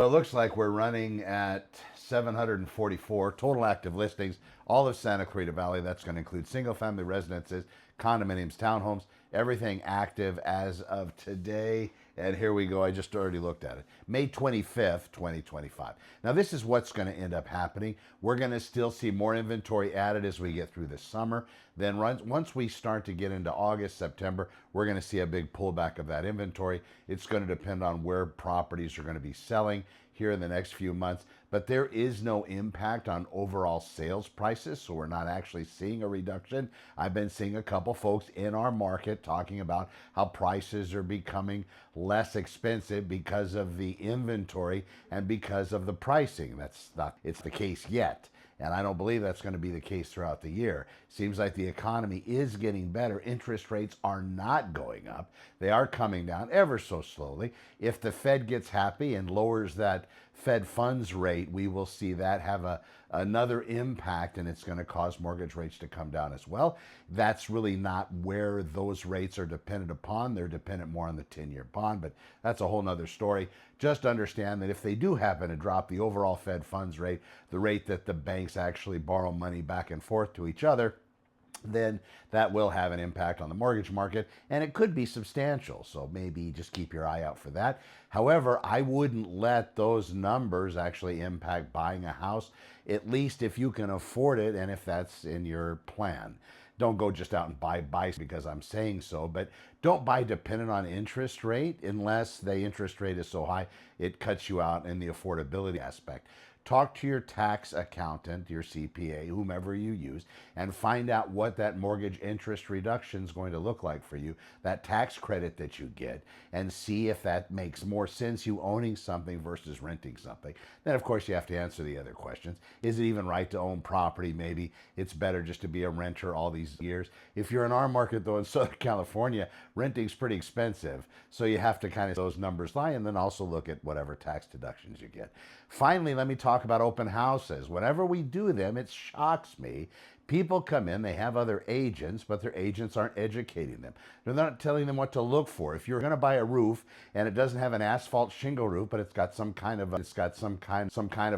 It looks like we're running at 744 total active listings, all of Santa Clarita Valley. That's going to include single family residences, condominiums, townhomes, everything active as of today. And here we go. I just already looked at it. May 25th, 2025. Now, this is what's going to end up happening. We're going to still see more inventory added as we get through the summer. Then once we start to get into August, September, we're going to see a big pullback of that inventory. It's going to depend on where properties are going to be selling here in the next few months, but there is no impact on overall sales prices, so we're not actually seeing a reduction. I've been seeing a couple folks in our market talking about how prices are becoming less expensive because of the inventory and because of the pricing. That's not it's the case yet. And I don't believe that's going to be the case throughout the year. Seems like the economy is getting better. Interest rates are not going up. They are coming down ever so slowly. If the Fed gets happy and lowers that Fed funds rate, we will see that have another impact, and it's going to cause mortgage rates to come down as well. That's really not where those rates are dependent upon. They're dependent more on the 10-year bond, but that's a whole nother story. Just understand that if they do happen to drop the overall Fed funds rate, the rate that the banks actually borrow money back and forth to each other, then that will have an impact on the mortgage market, and it could be substantial. So maybe just keep your eye out for that. However, I wouldn't let those numbers actually impact buying a house, at least if you can afford it and if that's in your plan. Don't go just out and buy because I'm saying so, but don't buy dependent on interest rate unless the interest rate is so high it cuts you out in the affordability aspect. Talk to your tax accountant, your CPA, whomever you use, and find out what that mortgage interest reduction is going to look like for you, that tax credit that you get, and see if that makes more sense, you owning something versus renting something. Then, of course, you have to answer the other questions. Is it even right to own property? Maybe it's better just to be a renter all these years. If you're in our market, though, in Southern California, renting's pretty expensive. So you have to kind of those numbers lie and then also look at whatever tax deductions you get. Finally, let me talk about open houses. Whenever we do them, it shocks me. People come in, they have other agents, but their agents aren't educating them. They're not telling them what to look for. If you're going to buy a roof and it doesn't have an asphalt shingle roof, but it's got some kind of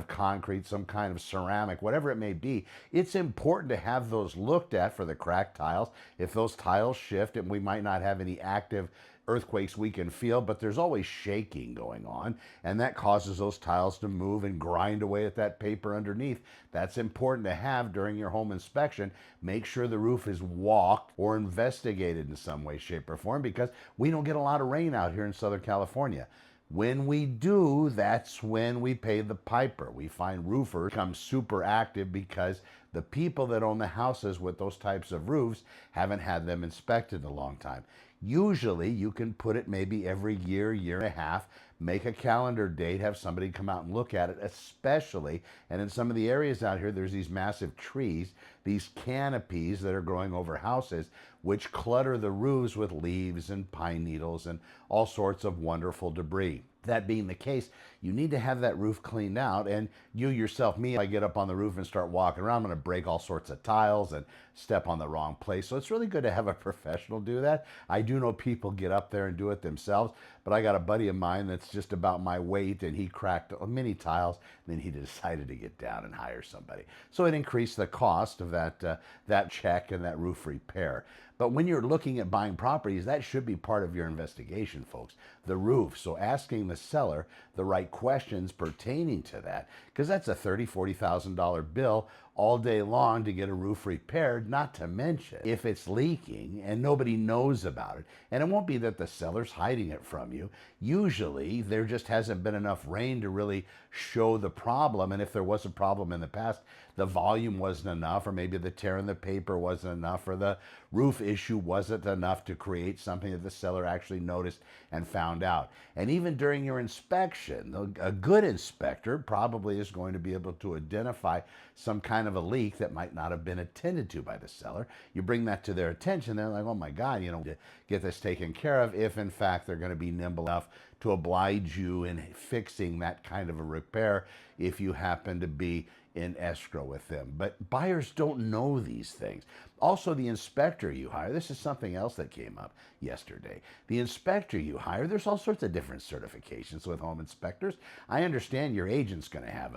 concrete, some kind of ceramic, whatever it may be, it's important to have those looked at for the cracked tiles. If those tiles shift, and we might not have any active earthquakes we can feel, but there's always shaking going on, and that causes those tiles to move and grind away at that paper underneath. That's important to have during your home inspection. Make sure the roof is walked or investigated in some way, shape, or form, because we don't get a lot of rain out here in Southern California. When we do, that's when we pay the piper. We find roofers become super active because the people that own the houses with those types of roofs haven't had them inspected in a long time. Usually you can put it maybe every year, year and a half, make a calendar date, have somebody come out and look at it, especially, and in some of the areas out here, there's these massive trees, these canopies that are growing over houses, which clutter the roofs with leaves and pine needles and all sorts of wonderful debris. That being the case, you need to have that roof cleaned out, and you yourself, me, if I get up on the roof and start walking around, I'm going to break all sorts of tiles and step on the wrong place. So it's really good to have a professional do that. I do know people get up there and do it themselves, but I got a buddy of mine that's just about my weight, and he cracked many tiles, and then he decided to get down and hire somebody. So it increased the cost of that check and that roof repair. But when you're looking at buying properties, that should be part of your investigation, folks. The roof. So asking the seller the right questions pertaining to that, because that's a $30,000, $40,000 bill all day long to get a roof repaired, not to mention if it's leaking and nobody knows about it. And it won't be that the seller's hiding it from you. Usually there just hasn't been enough rain to really show the problem. And if there was a problem in the past, the volume wasn't enough, or maybe the tear in the paper wasn't enough, or the roof issue wasn't enough to create something that the seller actually noticed and found out. And even during your inspection, a good inspector probably is going to be able to identify some kind of a leak that might not have been attended to by the seller. You bring that to their attention, they're like, oh my God, to get this taken care of, if in fact they're going to be nimble enough to oblige you in fixing that kind of a repair if you happen to be in escrow with them. But buyers don't know these things. Also, the inspector you hire, this is something else that came up yesterday. The inspector you hire, there's all sorts of different certifications with home inspectors. I understand your agent's going to have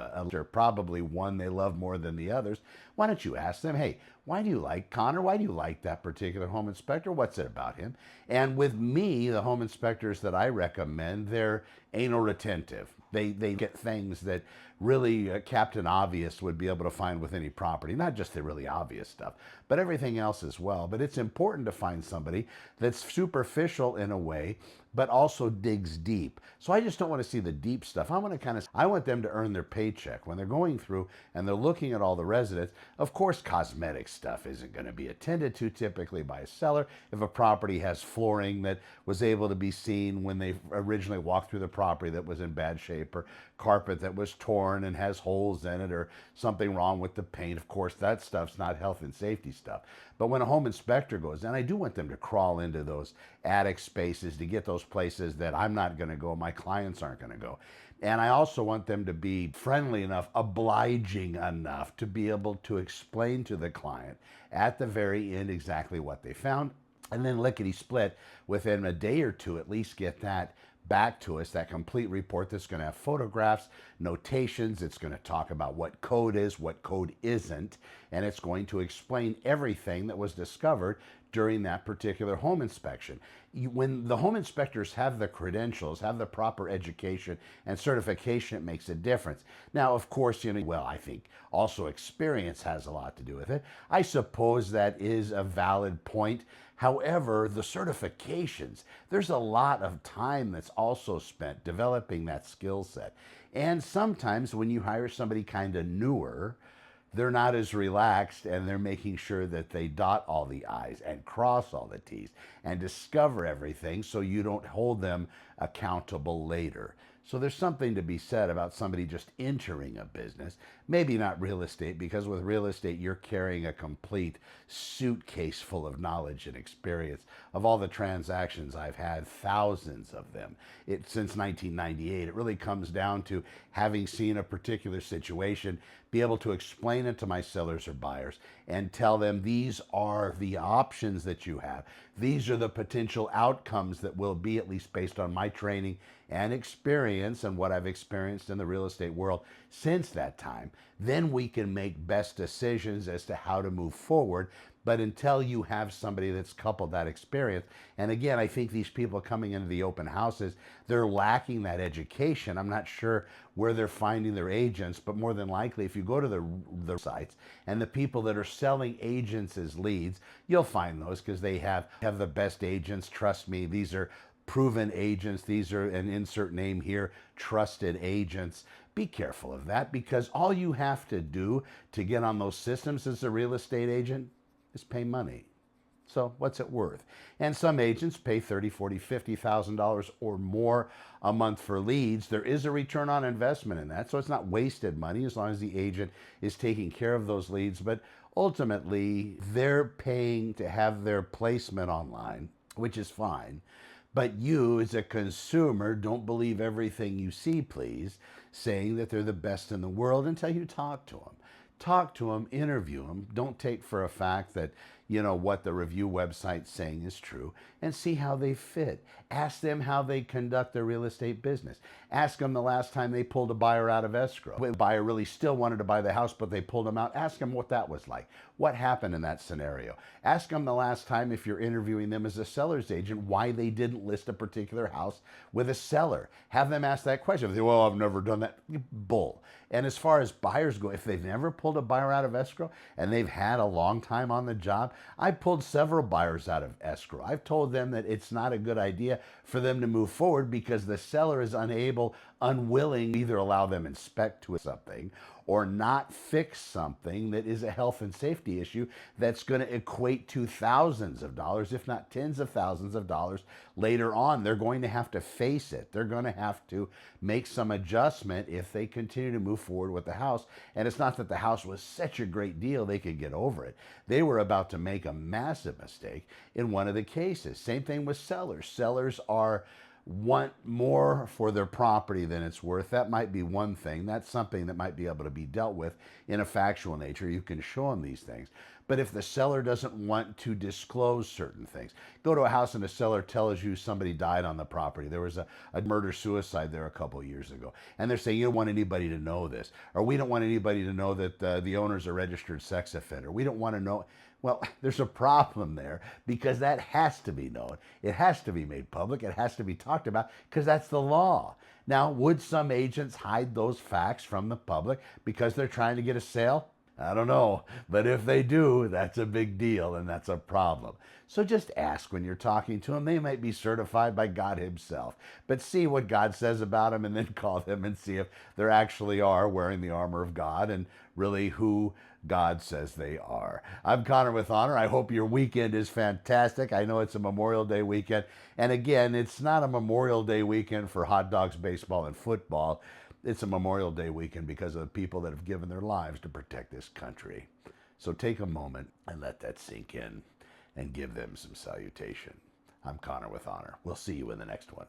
probably one they love more than the others. Why don't you ask them, hey, why do you like Connor? Why do you like that particular home inspector? What's it about him? And with me, the home inspectors that I recommend, they're anal retentive. They get things that really Captain Obvious would be able to find with any property, not just the really obvious stuff, but everything else as well. But it's important to find somebody that's superficial in a way, but also digs deep. So I just don't want to see the deep stuff. I want them to earn their paycheck. When they're going through and they're looking at all the residents, of course, cosmetic stuff isn't going to be attended to typically by a seller. If a property has flooring that was able to be seen when they originally walked through the property that was in bad shape, or carpet that was torn and has holes in it, or something wrong with the paint, of course, that stuff's not health and safety stuff. But when a home inspector goes in, I do want them to crawl into those attic spaces to get those places that I'm not going to go, my clients aren't going to go. And I also want them to be friendly enough, obliging enough to be able to explain to the client at the very end exactly what they found, and then lickety split within a day or two, at least get that back to us, that complete report that's going to have photographs, notations. It's going to talk about what code is, what code isn't, and it's going to explain everything that was discovered during that particular home inspection. When the home inspectors have the credentials, have the proper education and certification, it makes a difference. Now, of course, I think also experience has a lot to do with it. I suppose that is a valid point. However, the certifications, there's a lot of time that's also spent developing that skill set. And sometimes when you hire somebody kind of newer, they're not as relaxed, and they're making sure that they dot all the I's and cross all the T's and discover everything so you don't hold them accountable later. So there's something to be said about somebody just entering a business, maybe not real estate, because with real estate, you're carrying a complete suitcase full of knowledge and experience. Of all the transactions I've had, thousands of them, since 1998, it really comes down to having seen a particular situation, be able to explain it to my sellers or buyers and tell them these are the options that you have. These are the potential outcomes that will be, at least based on my training and experience and what I've experienced in the real estate world since that time. Then we can make best decisions as to how to move forward. But until you have somebody that's coupled that experience, and again, I think these people coming into the open houses, they're lacking that education. I'm not sure where they're finding their agents, but more than likely, if you go to the sites and the people that are selling agents as leads, you'll find those because they have the best agents. Trust me, these are proven agents. These are, an insert name here, trusted agents. Be careful of that, because all you have to do to get on those systems as a real estate agent is pay money. So what's it worth? And some agents pay $30,000, $40,000, $50,000 or more a month for leads. There is a return on investment in that, so it's not wasted money as long as the agent is taking care of those leads. But ultimately, they're paying to have their placement online, which is fine. But you, as a consumer, don't believe everything you see, please, saying that they're the best in the world until you talk to them. Talk to them, interview them. Don't take for a fact that, what the review website's saying is true, and see how they fit. Ask them how they conduct their real estate business. Ask them the last time they pulled a buyer out of escrow. The buyer really still wanted to buy the house, but they pulled them out. Ask them what that was like. What happened in that scenario? Ask them the last time, if you're interviewing them as a seller's agent, why they didn't list a particular house with a seller. Have them ask that question. If they, well, I've never done that. Bull. And as far as buyers go, if they've never pulled a buyer out of escrow and they've had a long time on the job, I pulled several buyers out of escrow. I've told them that it's not a good idea for them to move forward because the seller is unwilling to either allow them inspect to something or not fix something that is a health and safety issue that's going to equate to thousands of dollars, if not tens of thousands of dollars later on. They're going to have to face it. They're going to have to make some adjustment if they continue to move forward with the house. And it's not that the house was such a great deal they could get over it. They were about to make a massive mistake in one of the cases. Same thing with sellers. Sellers are want more for their property than it's worth, that might be one thing. That's something that might be able to be dealt with in a factual nature. You can show them these things. But if the seller doesn't want to disclose certain things, go to a house and the seller tells you somebody died on the property. There was a murder-suicide there a couple of years ago. And they're saying, you don't want anybody to know this. Or we don't want anybody to know that the owner's a registered sex offender. We don't want to know. Well, there's a problem there because that has to be known. It has to be made public. It has to be talked about because that's the law. Now, would some agents hide those facts from the public because they're trying to get a sale? I don't know. But if they do, that's a big deal and that's a problem. So just ask when you're talking to them. They might be certified by God himself. But see what God says about them and then call them and see if they actually are wearing the armor of God and really who God says they are. I'm Connor with Honor. I hope your weekend is fantastic. I know it's a Memorial Day weekend. And again, it's not a Memorial Day weekend for hot dogs, baseball, and football. It's a Memorial Day weekend because of the people that have given their lives to protect this country. So take a moment and let that sink in and give them some salutation. I'm Connor with Honor. We'll see you in the next one.